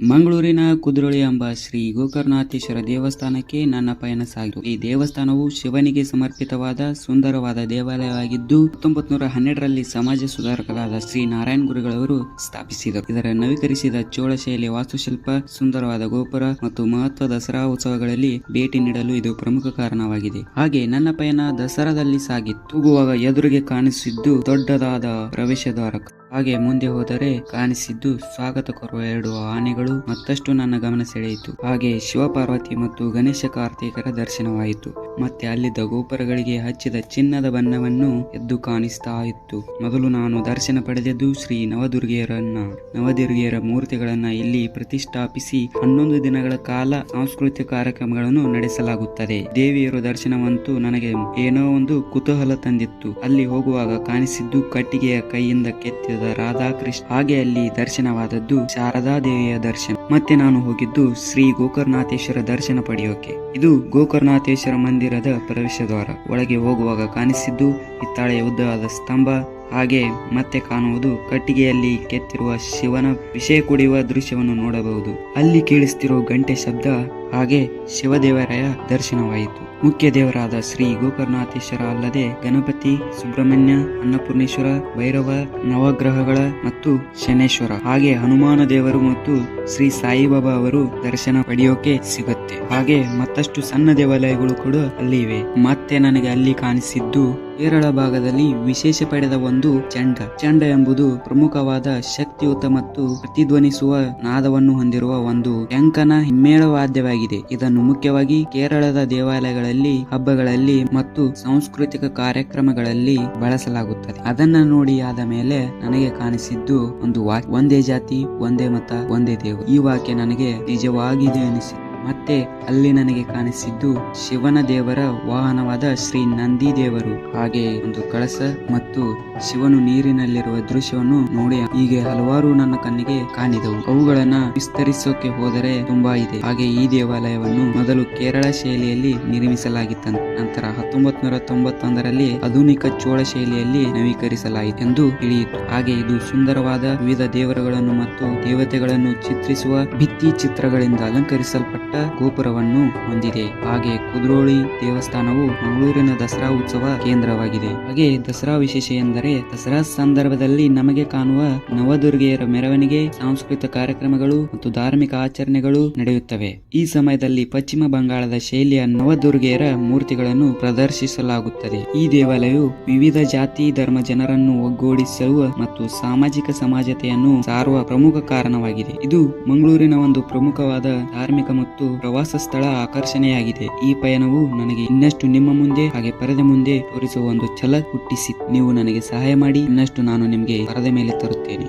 ಮಂಗಳೂರಿನ ಕುದ್ರೋಳಿ ಎಂಬ ಶ್ರೀ ಗೋಕರ್ಣನಾಥೇಶ್ವರ ದೇವಸ್ಥಾನಕ್ಕೆ ನನ್ನ ಪಯಣ ಸಾಗಿತು. ಈ ದೇವಸ್ಥಾನವು ಶಿವನಿಗೆ ಸಮರ್ಪಿತವಾದ ಸುಂದರವಾದ ದೇವಾಲಯವಾಗಿದ್ದು 1912ರಲ್ಲಿ ಸಮಾಜ ಸುಧಾರಕರಾದ ಶ್ರೀ ನಾರಾಯಣ ಗುರುಗಳವರು ಸ್ಥಾಪಿಸಿದರು. ಇದರ ನವೀಕರಿಸಿದ ಚೋಳ ಶೈಲಿಯ ವಾಸ್ತುಶಿಲ್ಪ, ಸುಂದರವಾದ ಗೋಪುರ ಮತ್ತು ಮಹತ್ವ ದಸರಾ ಉತ್ಸವಗಳಲ್ಲಿ ಭೇಟಿ ನೀಡಲು ಇದು ಪ್ರಮುಖ ಕಾರಣವಾಗಿದೆ. ಹಾಗೆ ನನ್ನ ಪಯಣ ದಸರಾದಲ್ಲಿ ಸಾಗಿತ್ತು. ಹೋಗುವಾಗ ಎದುರಿಗೆ ಕಾಣಿಸಿದ್ದು ದೊಡ್ಡದಾದ ಪ್ರವೇಶ ದ್ವಾರ. ಹಾಗೆ ಮುಂದೆ ಹೋದರೆ ಕಾಣಿಸಿದ್ದು ಸ್ವಾಗತ ಕೋರುವ 2 ಆನೆಗಳು ಮತ್ತಷ್ಟು ನನ್ನ ಗಮನ ಸೆಳೆಯಿತು. ಹಾಗೆ ಶಿವಪಾರ್ವತಿ ಮತ್ತು ಗಣೇಶ ಕಾರ್ತಿಕರ ದರ್ಶನವಾಯಿತು. ಮತ್ತೆ ಅಲ್ಲಿದ್ದ ಗೋಪುರಗಳಿಗೆ ಹಚ್ಚಿದ ಚಿನ್ನದ ಬಣ್ಣವನ್ನು ಎದ್ದು ಕಾಣಿಸ್ತಾ ಇತ್ತು. ಮೊದಲು ನಾನು ದರ್ಶನ ಪಡೆದದ್ದು ಶ್ರೀ ನವದುರ್ಗೆಯರ ಮೂರ್ತಿಗಳನ್ನ ಇಲ್ಲಿ ಪ್ರತಿಷ್ಠಾಪಿಸಿ 11 ದಿನಗಳ ಕಾಲ ಸಾಂಸ್ಕೃತಿಕ ಕಾರ್ಯಕ್ರಮಗಳನ್ನು ನಡೆಸಲಾಗುತ್ತದೆ. ದೇವಿಯರ ದರ್ಶನವಂತೂ ನನಗೆ ಏನೋ ಒಂದು ಕುತೂಹಲ ತಂದಿತ್ತು. ಅಲ್ಲಿ ಹೋಗುವಾಗ ಕಾಣಿಸಿದ್ದು ಕಟ್ಟಿಗೆಯ ಕೈಯಿಂದ ಕೆತ್ತಿದ ರಾಧಾಕೃಷ್ಣ. ಹಾಗೆ ಅಲ್ಲಿ ದರ್ಶನವಾದದ್ದು ಶಾರದಾ ದೇವಿಯ ದರ್ಶನ. ಮತ್ತೆ ನಾನು ಹೋಗಿದ್ದು ಶ್ರೀ ಗೋಕರ್ಣನಾಥೇಶ್ವರ ದರ್ಶನ ಪಡೆಯೋಕೆ. ಇದು ಗೋಕರ್ಣನಾಥೇಶ್ವರ ಮಂದಿರದ ಪ್ರವೇಶ ದ್ವಾರ. ಒಳಗೆ ಹೋಗುವಾಗ ಕಾಣಿಸಿದ್ದು ಹಿತ್ತಾಳೆಯ ಉದ್ದವಾದ ಸ್ತಂಭ. ಹಾಗೆ ಮತ್ತೆ ಕಾಣುವುದು ಕಟ್ಟಿಗೆಯಲ್ಲಿ ಕೆತ್ತಿರುವ ಶಿವನ ವಿಷಯ ಕುಡಿಯುವ ದೃಶ್ಯವನ್ನು ನೋಡಬಹುದು. ಅಲ್ಲಿ ಕೇಳಿಸ್ತಿರೋ ಗಂಟೆ ಶಬ್ದ. ಹಾಗೆ ಶಿವದೇವರಾಯ ದರ್ಶನವಾಯಿತು. ಮುಖ್ಯ ದೇವರಾದ ಶ್ರೀ ಗೋಕರ್ಣನಾಥೇಶ್ವರ ಅಲ್ಲದೆ ಗಣಪತಿ, ಸುಬ್ರಹ್ಮಣ್ಯ, ಅನ್ನಪೂರ್ಣೇಶ್ವರ, ಭೈರವ, ನವಗ್ರಹಗಳ ಮತ್ತು ಶನೇಶ್ವರ, ಹಾಗೆ ಹನುಮಾನ ದೇವರು ಮತ್ತು ಶ್ರೀ ಸಾಯಿಬಾಬಾ ಅವರು ದರ್ಶನ ಪಡೆಯೋಕೆ ಸಿಗುತ್ತೆ. ಹಾಗೆ ಮತ್ತಷ್ಟು ಸಣ್ಣ ದೇವಾಲಯಗಳು ಕೂಡ ಅಲ್ಲಿ ಇವೆ. ಮತ್ತೆ ನನಗೆ ಅಲ್ಲಿ ಕಾಣಿಸಿದ್ದು ಕೇರಳ ಭಾಗದಲ್ಲಿ ವಿಶೇಷ ಪಡೆದ ಒಂದು ಚಂಡ ಎಂಬುದು ಪ್ರಮುಖವಾದ ಶಕ್ತಿಯುತ ಮತ್ತು ಪ್ರತಿಧ್ವನಿಸುವ ನಾದವನ್ನು ಹೊಂದಿರುವ ಒಂದು ಟಂಕನ ಹಿಮ್ಮೇಳ ವಾದ್ಯವಾಗಿದೆ. ಇದನ್ನು ಮುಖ್ಯವಾಗಿ ಕೇರಳದ ದೇವಾಲಯಗಳಲ್ಲಿ, ಹಬ್ಬಗಳಲ್ಲಿ ಮತ್ತು ಸಾಂಸ್ಕೃತಿಕ ಕಾರ್ಯಕ್ರಮಗಳಲ್ಲಿ ಬಳಸಲಾಗುತ್ತದೆ. ಅದನ್ನ ನೋಡಿ ಆದ ಮೇಲೆ ನನಗೆ ಕಾಣಿಸಿದ್ದು ಒಂದು ವಾಕ್ಯ, ಒಂದೇ ಜಾತಿ, ಒಂದೇ ಮತ, ಒಂದೇ ದೇವರು. ಈ ವಾಕ್ಯ ನನಗೆ ನಿಜವಾಗಿದೆ ಅನಿಸಿತು. ಮತ್ತೆ ಅಲ್ಲಿ ನನಗೆ ಕಾಣಿಸಿದ್ದು ಶಿವನ ದೇವರ ವಾಹನವಾದ ಶ್ರೀ ನಂದಿ ದೇವರು, ಹಾಗೆ ಒಂದು ಕಳಸ ಮತ್ತು ಶಿವನು ನೀರಿನಲ್ಲಿರುವ ದೃಶ್ಯವನ್ನು ನೋಡಿ ಹೀಗೆ ಹಲವಾರು ನನ್ನ ಕಣ್ಣಿಗೆ ಕಾಣಿದವು. ಅವುಗಳನ್ನ ವಿಸ್ತರಿಸೋಕೆ ಹೋದರೆ ತುಂಬಾ ಇದೆ. ಹಾಗೆ ಈ ದೇವಾಲಯವನ್ನು ಮೊದಲು ಕೇರಳ ಶೈಲಿಯಲ್ಲಿ ನಿರ್ಮಿಸಲಾಗಿತ್ತಂತೆ. ನಂತರ 1991ರಲ್ಲಿ ಆಧುನಿಕ ಚೋಳ ಶೈಲಿಯಲ್ಲಿ ನವೀಕರಿಸಲಾಯಿತು ಎಂದು ತಿಳಿಯಿತು. ಹಾಗೆ ಇದು ಸುಂದರವಾದ ವಿವಿಧ ದೇವರುಗಳನ್ನು ಮತ್ತು ದೇವತೆಗಳನ್ನು ಚಿತ್ರಿಸುವ ಭಿತ್ತಿ ಚಿತ್ರಗಳಿಂದ ಅಲಂಕರಿಸಲ್ಪಟ್ಟ ಗೋಪುರವನ್ನು ಹೊಂದಿದೆ. ಹಾಗೆ ಕುದ್ರೋಳಿ ದೇವಸ್ಥಾನವು ಮಂಗಳೂರಿನ ದಸರಾ ಉತ್ಸವ ಕೇಂದ್ರವಾಗಿದೆ. ಹಾಗೆ ದಸರಾ ವಿಶೇಷ ಎಂದರೆ ದಸರಾ ಸಂದರ್ಭದಲ್ಲಿ ನಮಗೆ ಕಾಣುವ ನವದುರ್ಗೆಯರ ಮೆರವಣಿಗೆ, ಸಾಂಸ್ಕೃತಿಕ ಕಾರ್ಯಕ್ರಮಗಳು ಮತ್ತು ಧಾರ್ಮಿಕ ಆಚರಣೆಗಳು ನಡೆಯುತ್ತವೆ. ಈ ಸಮಯದಲ್ಲಿ ಪಶ್ಚಿಮ ಬಂಗಾಳದ ಶೈಲಿಯ ನವದುರ್ಗೆಯರ ಮೂರ್ತಿಗಳನ್ನು ಪ್ರದರ್ಶಿಸಲಾಗುತ್ತದೆ. ಈ ದೇವಾಲಯವು ವಿವಿಧ ಜಾತಿ ಧರ್ಮ ಜನರನ್ನು ಒಗ್ಗೂಡಿಸುವ ಮತ್ತು ಸಾಮಾಜಿಕ ಸಮಾಜತೆಯನ್ನು ಸಾರುವ ಪ್ರಮುಖ ಕಾರಣವಾಗಿದೆ. ಇದು ಮಂಗಳೂರಿನ ಒಂದು ಪ್ರಮುಖವಾದ ಧಾರ್ಮಿಕ ಮತ್ತು ಪ್ರವಾಸ ಸ್ಥಳ ಆಕರ್ಷಣೆಯಾಗಿದೆ. ಈ ಪಯಣವು ನನಗೆ ಇನ್ನಷ್ಟು ನಿಮ್ಮ ಮುಂದೆ ಹಾಗೆ ಪರದೆ ಮುಂದೆ ತೋರಿಸುವ ಒಂದು ಛಲ ಹುಟ್ಟಿಸಿ ನೀವು ನನಗೆ ಸಹಾಯ ಮಾಡಿ ಇನ್ನಷ್ಟು ನಾನು ನಿಮಗೆ ಪರದೆ ಮೇಲೆ ತರುತ್ತೇನೆ.